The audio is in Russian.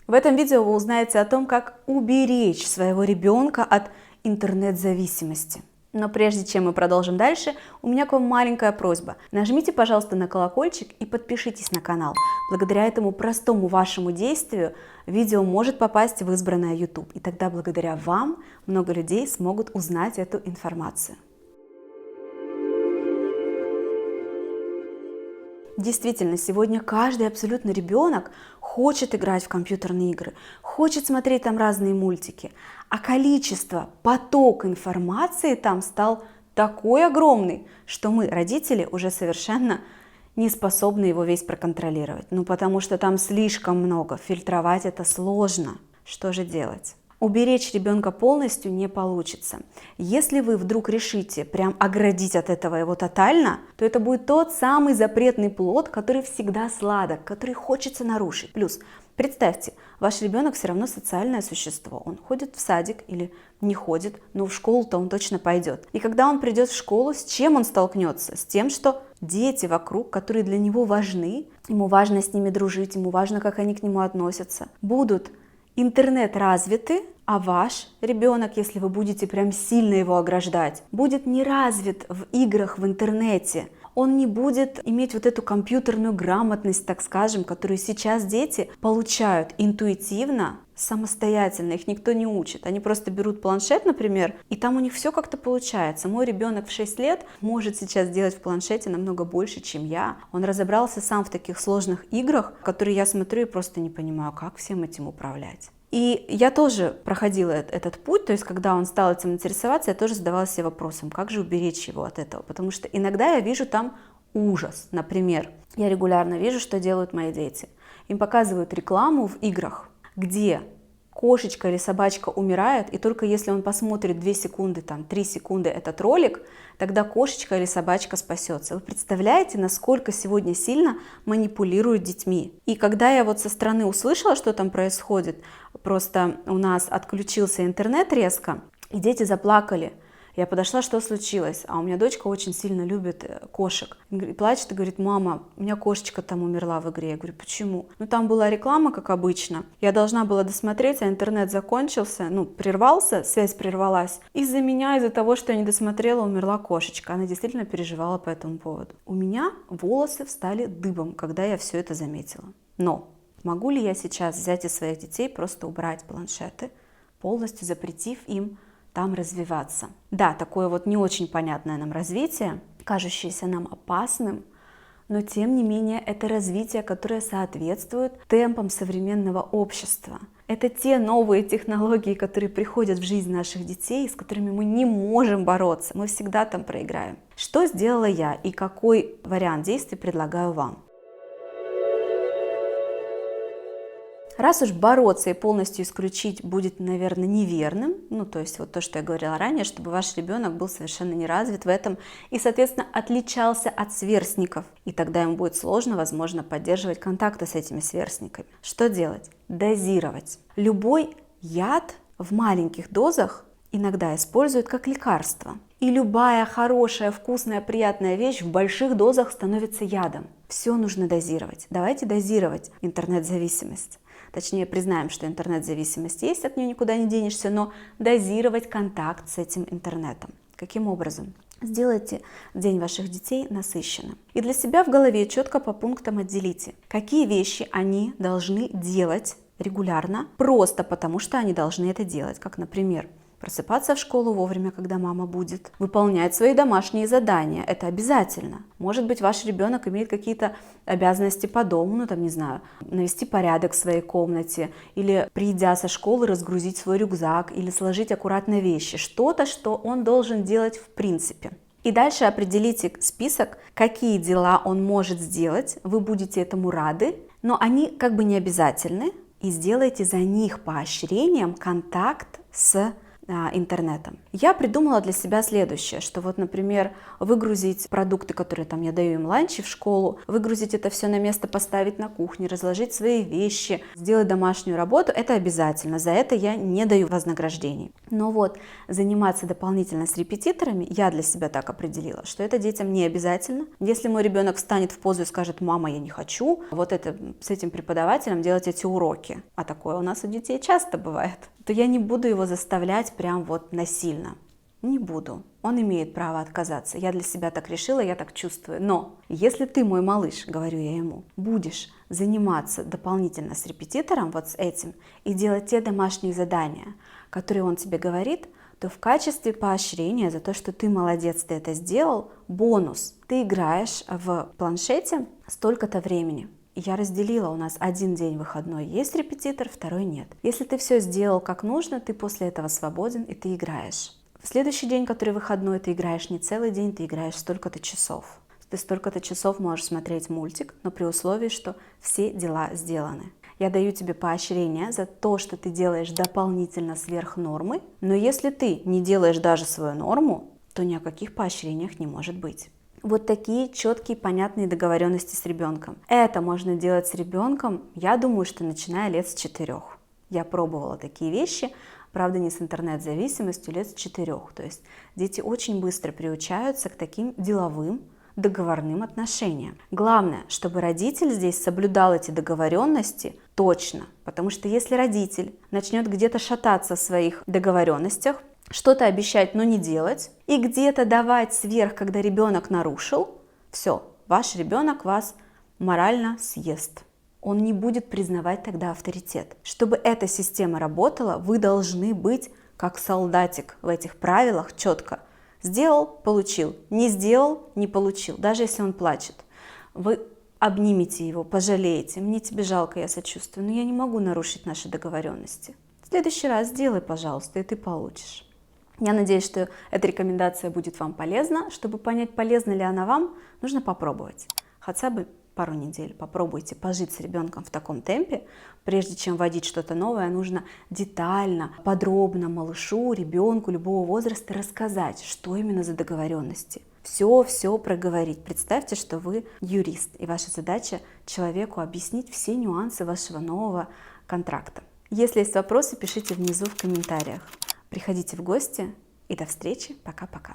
В этом видео вы узнаете о том, как уберечь своего ребенка от интернет-зависимости. Но прежде чем мы продолжим дальше, у меня к вам маленькая просьба. Нажмите, пожалуйста, на колокольчик и подпишитесь на канал. Благодаря этому простому вашему действию видео может попасть в избранное YouTube. И тогда благодаря вам много людей смогут узнать эту информацию. Действительно, сегодня каждый абсолютно ребенок хочет играть в компьютерные игры, хочет смотреть там разные мультики, а количество, поток информации там стал такой огромный, что мы, родители, уже совершенно не способны его весь проконтролировать. Ну, потому что там слишком много, фильтровать это сложно. Что же делать? Уберечь ребенка полностью не получится. Если вы вдруг решите прям оградить от этого его тотально, то это будет тот самый запретный плод, который всегда сладок, который хочется нарушить. Плюс, представьте, ваш ребенок все равно социальное существо. Он ходит в садик или не ходит, но в школу-то он точно пойдет. И когда он придет в школу, с чем он столкнется? С тем, что дети вокруг, которые для него важны, ему важно с ними дружить, ему важно, как они к нему относятся, будут интернет развиты, а ваш ребенок, если вы будете прям сильно его ограждать, будет не развит в играх в интернете. Он не будет иметь вот эту компьютерную грамотность, так скажем, которую сейчас дети получают интуитивно, самостоятельно, их никто не учит. Они просто берут планшет, например, и там у них все как-то получается. Мой ребенок в 6 лет может сейчас делать в планшете намного больше, чем я. Он разобрался сам в таких сложных играх, которые я смотрю и просто не понимаю, как всем этим управлять. И я тоже проходила этот путь, то есть когда он стал этим интересоваться, я тоже задавалась себе вопросом, как же уберечь его от этого, потому что иногда я вижу там ужас. Например, я регулярно вижу, что делают мои дети. Им показывают рекламу в играх, где кошечка или собачка умирает, и только если он посмотрит 2 секунды, 3 секунды этот ролик, тогда кошечка или собачка спасется. Вы представляете, насколько сегодня сильно манипулируют детьми? И когда я вот со стороны услышала, что там происходит, просто у нас отключился интернет резко, и дети заплакали. Я подошла, что случилось, а у меня дочка очень сильно любит кошек. И плачет и говорит: мама, у меня кошечка там умерла в игре. Я говорю: почему? Ну там была реклама, как обычно. Я должна была досмотреть, а интернет закончился, прервался, связь прервалась. Из-за меня, из-за того, что я не досмотрела, умерла кошечка. Она действительно переживала по этому поводу. У меня волосы встали дыбом, когда я все это заметила. Но могу ли я сейчас взять из своих детей, просто убрать планшеты, полностью запретив им там развиваться? Да, такое вот не очень понятное нам развитие, кажущееся нам опасным, но тем не менее это развитие, которое соответствует темпам современного общества. Это те новые технологии, которые приходят в жизнь наших детей, с которыми мы не можем бороться, мы всегда там проиграем. Что сделала я и какой вариант действий предлагаю вам? Раз уж бороться и полностью исключить будет, наверное, неверным, то есть вот то, что я говорила ранее, чтобы ваш ребенок был совершенно не развит в этом и, соответственно, отличался от сверстников. И тогда ему будет сложно, возможно, поддерживать контакты с этими сверстниками. Что делать? Дозировать. Любой яд в маленьких дозах иногда используют как лекарство. И любая хорошая, вкусная, приятная вещь в больших дозах становится ядом. Все нужно дозировать. Давайте дозировать интернет-зависимость. Точнее, признаем, что интернет-зависимость есть, от нее никуда не денешься, но дозировать контакт с этим интернетом. Каким образом? Сделайте день ваших детей насыщенным. И для себя в голове четко по пунктам отделите, какие вещи они должны делать регулярно, просто потому что они должны это делать. Как, например, просыпаться в школу вовремя, когда мама будет, выполнять свои домашние задания, это обязательно. Может быть, ваш ребенок имеет какие-то обязанности по дому, навести порядок в своей комнате, или, придя со школы, разгрузить свой рюкзак, или сложить аккуратно вещи, что-то, что он должен делать в принципе. И дальше определите список, какие дела он может сделать, вы будете этому рады, но они как бы не обязательны, и сделайте за них поощрением контакт с интернетом. Я придумала для себя следующее, что вот, например, выгрузить продукты, которые там я даю им ланчи в школу, выгрузить это все на место, поставить на кухне, разложить свои вещи, сделать домашнюю работу, это обязательно, за это я не даю вознаграждений. Но вот заниматься дополнительно с репетиторами я для себя так определила, что это детям не обязательно. Если мой ребенок встанет в позу и скажет: мама, я не хочу вот это с этим преподавателем делать эти уроки, а такое у нас у детей часто бывает, то я не буду его заставлять прям вот насильно. Не буду. Он имеет право отказаться. Я для себя так решила, я так чувствую. Но если ты, мой малыш, говорю я ему, будешь заниматься дополнительно с репетитором, вот с этим, и делать те домашние задания, которые он тебе говорит, то в качестве поощрения за то, что ты молодец, ты это сделал, бонус. Ты играешь в планшете столько-то времени. Я разделила, у нас один день выходной есть репетитор, второй нет. Если ты все сделал как нужно, ты после этого свободен и ты играешь. В следующий день, который выходной, ты играешь не целый день, ты играешь столько-то часов. Ты столько-то часов можешь смотреть мультик, но при условии, что все дела сделаны. Я даю тебе поощрение за то, что ты делаешь дополнительно сверх нормы, но если ты не делаешь даже свою норму, то ни о каких поощрениях не может быть. Вот такие четкие, понятные договоренности с ребенком. Это можно делать с ребенком, я думаю, что начиная лет с 4. Я пробовала такие вещи, правда, не с интернет-зависимостью, лет с 4. То есть дети очень быстро приучаются к таким деловым, договорным отношениям. Главное, чтобы родитель здесь соблюдал эти договоренности точно, потому что если родитель начнет где-то шататься в своих договоренностях, что-то обещать, но не делать, и где-то давать сверх, когда ребенок нарушил, все, ваш ребенок вас морально съест. Он не будет признавать тогда авторитет. Чтобы эта система работала, вы должны быть как солдатик в этих правилах четко. Сделал – получил, не сделал – не получил, даже если он плачет. Вы обнимите его, пожалеете, мне тебе жалко, я сочувствую, но я не могу нарушить наши договоренности. В следующий раз сделай, пожалуйста, и ты получишь. Я надеюсь, что эта рекомендация будет вам полезна. Чтобы понять, полезна ли она вам, нужно попробовать. Хотя бы пару недель попробуйте пожить с ребенком в таком темпе. Прежде чем вводить что-то новое, нужно детально, подробно малышу, ребенку любого возраста рассказать, что именно за договоренности. Все проговорить. Представьте, что вы юрист, и ваша задача человеку объяснить все нюансы вашего нового контракта. Если есть вопросы, пишите внизу в комментариях. Приходите в гости и до встречи. Пока-пока.